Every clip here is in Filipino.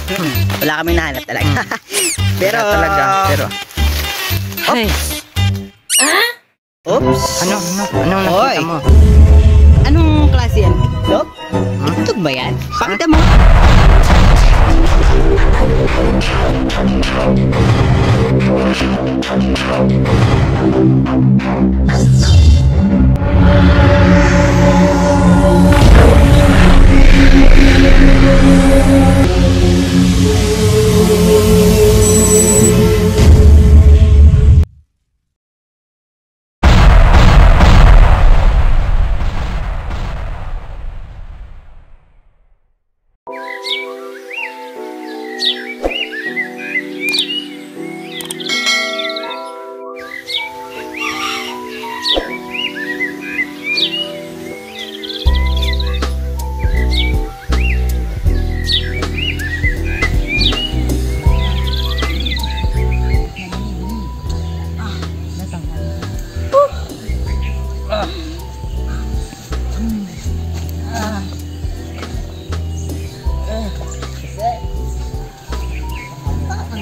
Wala kami nahanap talaga. Pero talaga, pero hey. Oops. Anong nakita mo? Anong klase yan? Itlog? Itlog ba yan? Pakita mo.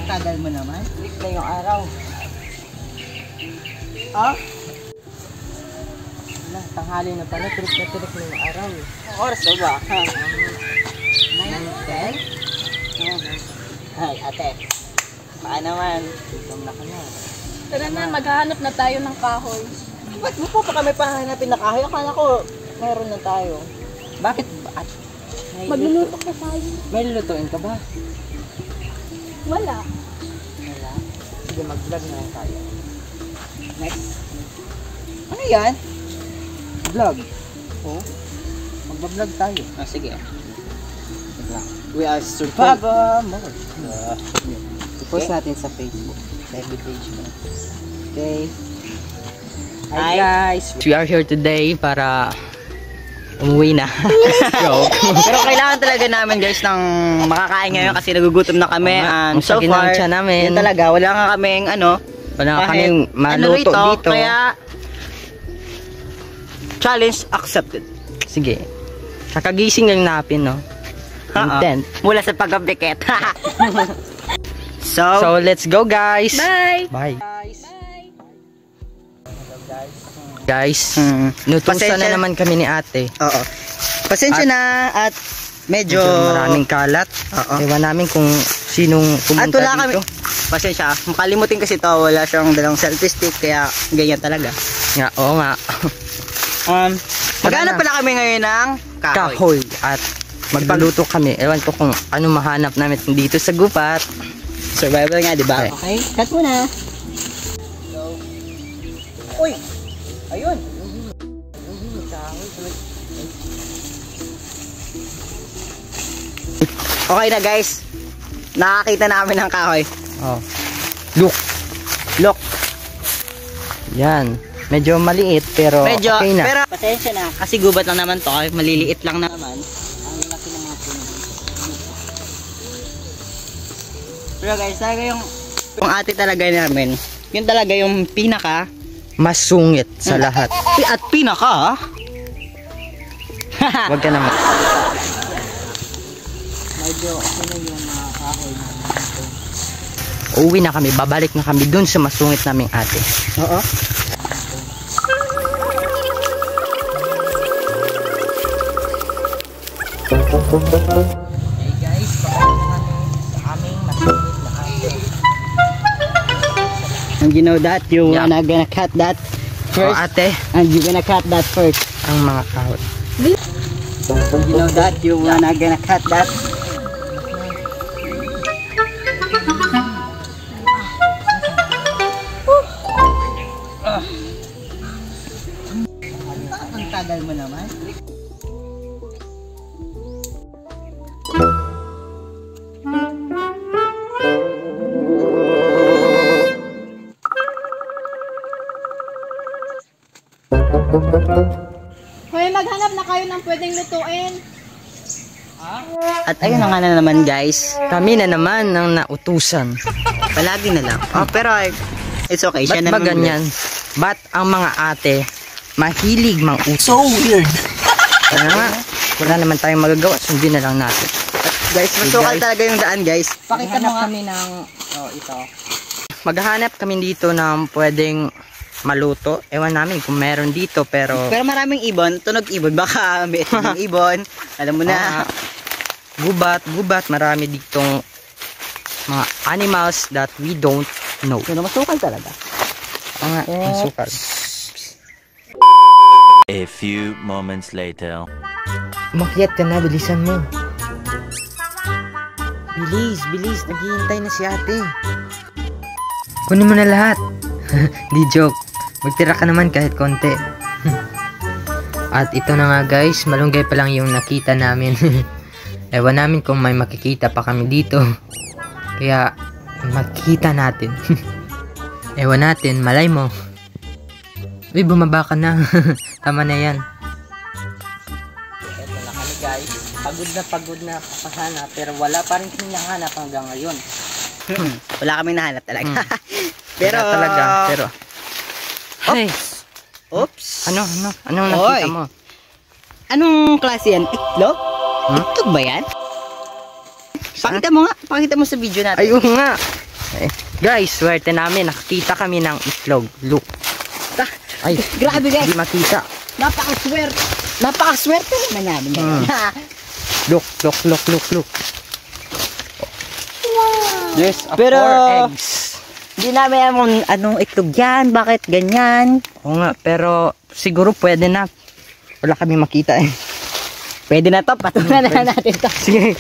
Tagal mo naman. Lik na yung araw. Ah? Wala, tanghali na pala. Tirik na yung araw. Oras na ba? 9:10? Ay, ate. Baka naman. Tignan na ka na. Tara na, maghahanap na tayo ng kahoy. Ba't mo pa kami pahanapin na kahoy? Akala ko meron na tayo. Bakit ba? Magluluto ka tayo. May lulutuin ka ba? Wala. Wala. Sige, mag-vlog na lang tayo. Next. Ano yan? Vlog. Oh. Mag-vlog tayo. Ah, sige. We are Survivor Mode. I-post natin sa Facebook. Sa FB page mo. Okay. Hi guys. We are here today para umuwi na. Pero kailangan talaga namin guys ng makakain ngayon kasi nagugutom na kami. And so far, namin. Yun talaga, wala nga kaming wala nga kaming maluto dito. Kaya, challenge accepted. Sige. Kakagising lang natin, no? Intent. Mula sa pagkabikit. So, let's go guys. Bye! Bye. Guys. Guys, nutusan na naman kami ni ate. Oo. Pasensya na at medyo maraming kalat. Ewan namin kung sinong pumunta wala dito. Pasensya, makalimutin kasi to, wala siyang dalang selfie stick kaya ganyan talaga. Nga, oo nga. Maghanap pala kami ngayon ng kahoy at magluluto kami. Ewan ko kung ano mahanap namin dito sa gupat. Survival nga, di ba? Okay, cut mo na. Uy! Ayun! Okay na guys. Nakakita namin ng kahoy. Oh. Look. Yan. Medyo maliit pero okay na. Pero pasensya na. Kasi gubat lang naman to. Maliliit lang naman. Ang laki ng mga puno. Pero guys, talaga yung ate talaga namin. Yun talaga yung pinaka masungit sa lahat. At pinaka wag ka naman. Medyo okay na yung mga kahoy namin dito. Uwi na kami, babalik na kami dun sa masungit naming ate. Oo. Hey guys, babalik na kami sa aming masungit na ate. And you know that you wanna gonna cut that first. Oh, ate. And you gonna cut that first. Ang mga kahoy. You know that you wanna gonna cut that. Ang tagal mo naman. Hoy, maghanap na kayo ng pwedeng lutuin. At ayun na nga na naman guys. Kami na naman ng nautusan. Palagi na lang. Pero it's okay. Siya Ba't na ba ganyan? Ba't ang mga ate mahilig mang utos? So weird. Kaya nga, wala naman tayong magagawa. Sundin na lang natin. Guys, masukal guys. talaga yung daan, guys. Pakita mo nga. Kami ng, ito. Maghanap kami dito ng pwedeng maluto. Ewan namin kung meron dito, pero... Pero maraming ibon, tunog ibon. Baka may itlog ng ibon. Alam mo na. Gubat. Marami ditong mga animals that we don't know. Pero masukal talaga. Masukal. A few moments later. Umakyat ka na, bilisan mo. Bilis. Naghihintay na si ate. Kunin mo na lahat. Di joke. Magtira ka naman kahit konti. At ito na nga guys, malunggay pa lang yung nakita namin. Ewan namin kung may makikita pa kami dito. Kaya makikita natin. Ewan natin, malay mo. Uy, bumaba ka na. Tama na yan. Eto na kami guys. Pagod na papahanap. Pero wala pa rin kami nahanap hanggang ngayon. Wala kaming nahanap talaga. Pero... Wala talaga. Pero... Hey! Oops! Anong nakita mo? Anong klase yan? Itlog? Itlog ba yan? Pakita mo nga. Pakita mo sa video natin. Ayun nga. Guys, swerte namin. Nakakita kami ng itlog. Look. Ay, grabe guys. Hindi makita. Napakaswerte naman namin yan. Look. Wow. There's a Pero, 4 eggs. Hindi namin alam kung anong itlog yan. Bakit ganyan? Oo nga, pero siguro pwede na. Wala kami makita eh. Pwede na to. Patulan na natin to. Sige.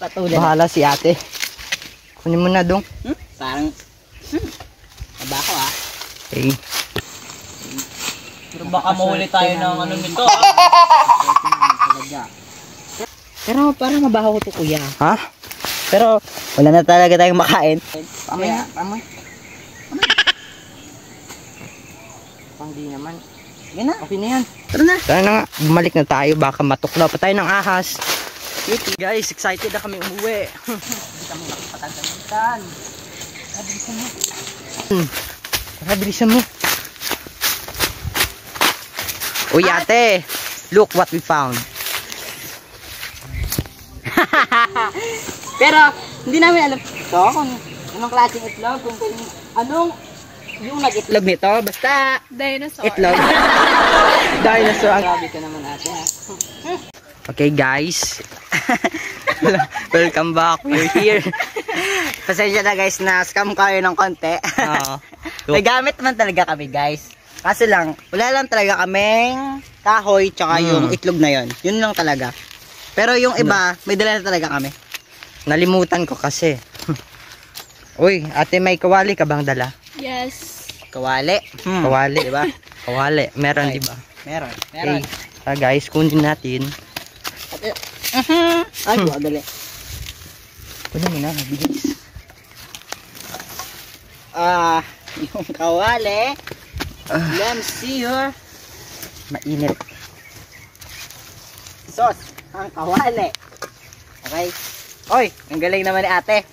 Patulan na. Bahala si ate. Kunin mo na dong. Parang... Aba ko ah. Okay. Pero baka mahuli tayo ng ano nito. Pero parang mabaho to kuya. Ha? Pero wala na talaga tayong makain. Pamoy. Hindi naman. Sige na. Okay na yan. Tara na. Tara na nga. Bumalik na tayo. Baka matuklaw pa tayo ng ahas. Guys, excited na kami umuwi. Hindi kami nakapatagalitan. Tara, bilisan mo. Uy, ate. Look what we found. Pero hindi namin alam ito kung anong klaseng itlog, kung anong yung nag-itlog nito. Basta Dinosaur. itlog. Dinosaur. Grabe ka naman ate ha. Okay guys. Welcome back. We're here. Pasensya na guys na scam kayo ng konti. May gamit naman talaga kami guys. Kaso lang, wala lang talaga kaming kahoy tsaka yung itlog na yon. Yun lang talaga. Pero yung iba, may dala na talaga kami. Nalimutan ko kasi. Uy, ate, may kawali ka bang dala? Yes. Kawali. Kawali, di ba? Kawali, meron, di ba? Meron. Okay. Guys, kunin natin. Ay, dali. Kunin mo na, bilis. Yung kawali. Let me see here. Mainit. Sauce. Ang kawali. Okay. Oy, ang galing naman ni ate.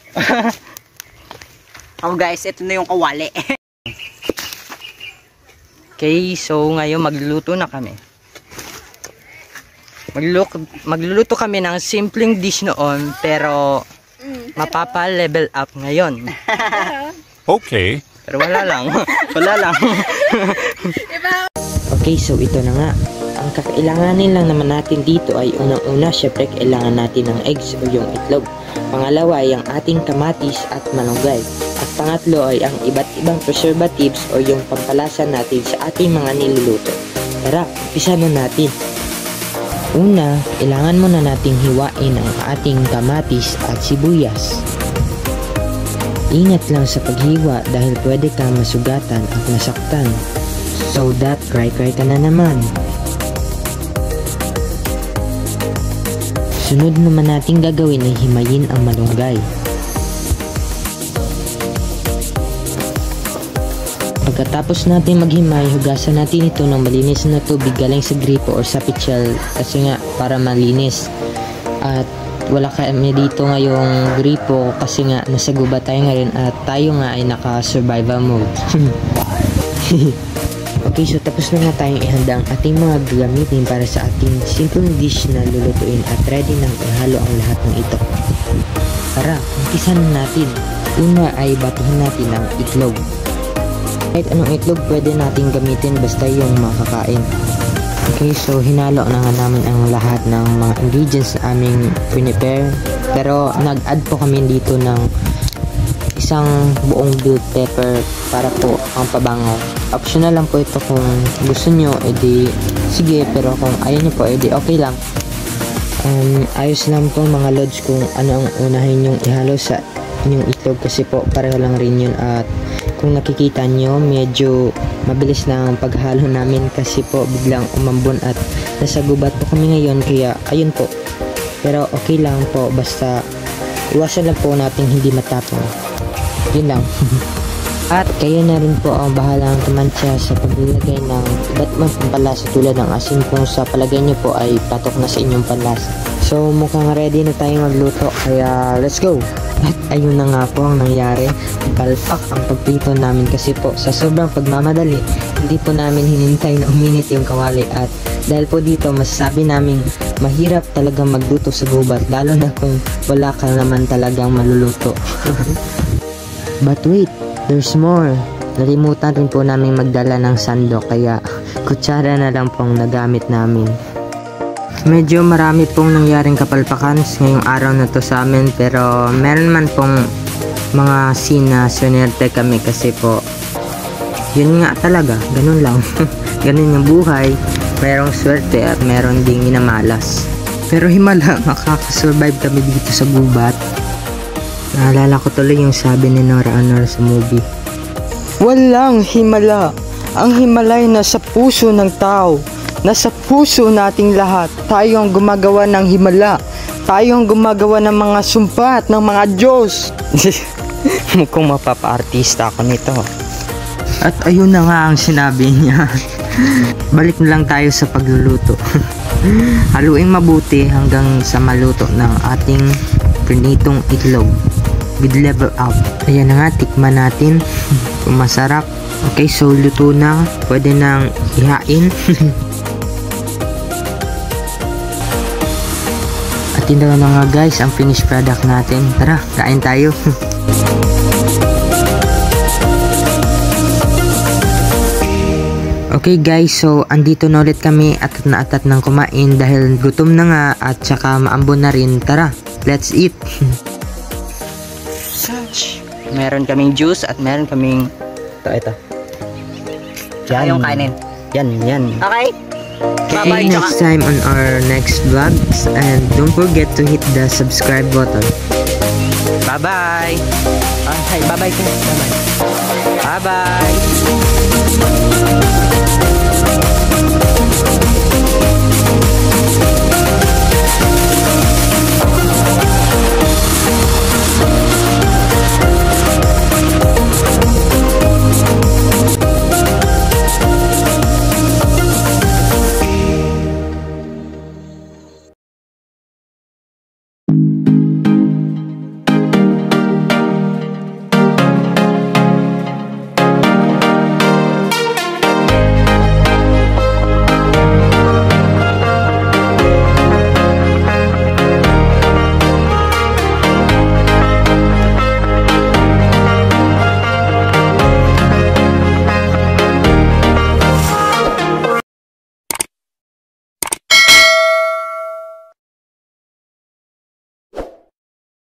Guys, ito na yung kawali. Okay, so ngayon magluluto na kami. Magluluto kami ng simpleng dish noon, pero mapapa-level up ngayon. Okay. Pero wala lang. Wala lang. Okay, so ito na nga. Ang kakailanganin lang naman natin dito ay unang-una, syempre kailangan natin ng eggs o yung itlog. Pangalawa ay ang ating kamatis at malunggay. At pangatlo ay ang iba't ibang preservatives o yung pampalasa natin sa ating mga niluluto. Tara, umpisa na natin. Una, kailangan muna nating hiwain ang ating kamatis at sibuyas. Ingat lang sa paghiwa dahil pwede kang masugatan at nasaktan. So that, cry ka na naman. Sunod naman natin gagawin ay himayin ang malunggay. Pagkatapos natin maghimay, hugasan natin ito ng malinis na tubig galing sa gripo or sa pichel kasi nga para malinis. At wala kami dito ngayong gripo kasi nga nasa gubat tayo ngayon at tayo nga ay naka survival mode. Okay, so tapos na nga tayong ihanda ang ating mga gagamitin para sa ating simple dish na lulutuin at ready nang ihalo ang lahat ng ito. Tara, umpisan na natin. Una ay batuhin natin ang itlog. Kahit anong itlog pwede natin gamitin basta yung makakain. Okay, so hinalo na nga namin ang lahat ng mga ingredients na aming prepare. Pero nag-add po kami dito ng isang buong bell pepper para po ang pabango. Optional lang po ito kung gusto nyo, edi sige, pero kung ayaw nyo po, edi okay lang. Ayos lang po mga lods kung ano ang unahin yung ihalo sa inyong itlog kasi po pareho lang rin yun. At kung nakikita nyo, medyo mabilis na ang paghalo namin kasi po biglang umambon at nasa gubat po kami ngayon, kaya ayun po. Pero okay lang po, basta iwasan lang po natin hindi matapang. Yun lang. At kayo na rin po ang bahalang tumansya sa paglagay ng iba't ibang pampalasa tulad ng asin kung sa palagay nyo po ay patok na sa inyong panlasa. So mukhang ready na tayo magluto, kaya let's go! At ayun na nga po ang nangyari. Palpak ang pagprito namin kasi po sa sobrang pagmamadali, hindi po namin hinintay na uminit yung kawali. At dahil po dito, masasabi namin mahirap talaga magluto sa gubat, lalo na kung wala ka naman talagang maluluto. But wait, there's more. Nalimutan rin po namin magdala ng sandok, kaya kutsara na lang pong nagamit namin. Medyo marami pong nangyaring kapalpakan ngayong araw na to sa amin, pero meron man pong mga scene na sunerte kami kasi po yun nga talaga, ganun lang. Ganun yung buhay, merong swerte at meron ding minamalas. Pero himala, makakasurvive kami dito sa gubat. Naalala ko tuloy yung sabi ni Nora Honor sa movie. Walang himala. Ang himala ay nasa puso ng tao. Nasa puso nating lahat. Tayo ang gumagawa ng himala. Tayo ang gumagawa ng mga sumpa at ng mga Diyos. Mukhang mapapa-artista ako nito. At ayun na nga ang sinabi niya. Balik na lang tayo sa pagluluto. Haluin mabuti hanggang sa maluto ng ating prinitong itlog with level up. Ayan na nga, tikman natin kung masarap. Okay, so luto na. Pwede nang ihain. At yun na nga guys, ang finished product natin. Tara, kain tayo. Okay guys, so andito na ulit kami at naatat ng kumain dahil gutom na nga at saka maambon na rin. Tara, let's eat. Meron kaming juice at meron kaming Ito. yung kanin. Yan. Okay? Okay, Bye-bye. next time on our next vlogs, and don't forget to hit the subscribe button. Bye-bye. Bye-bye. Bye-bye.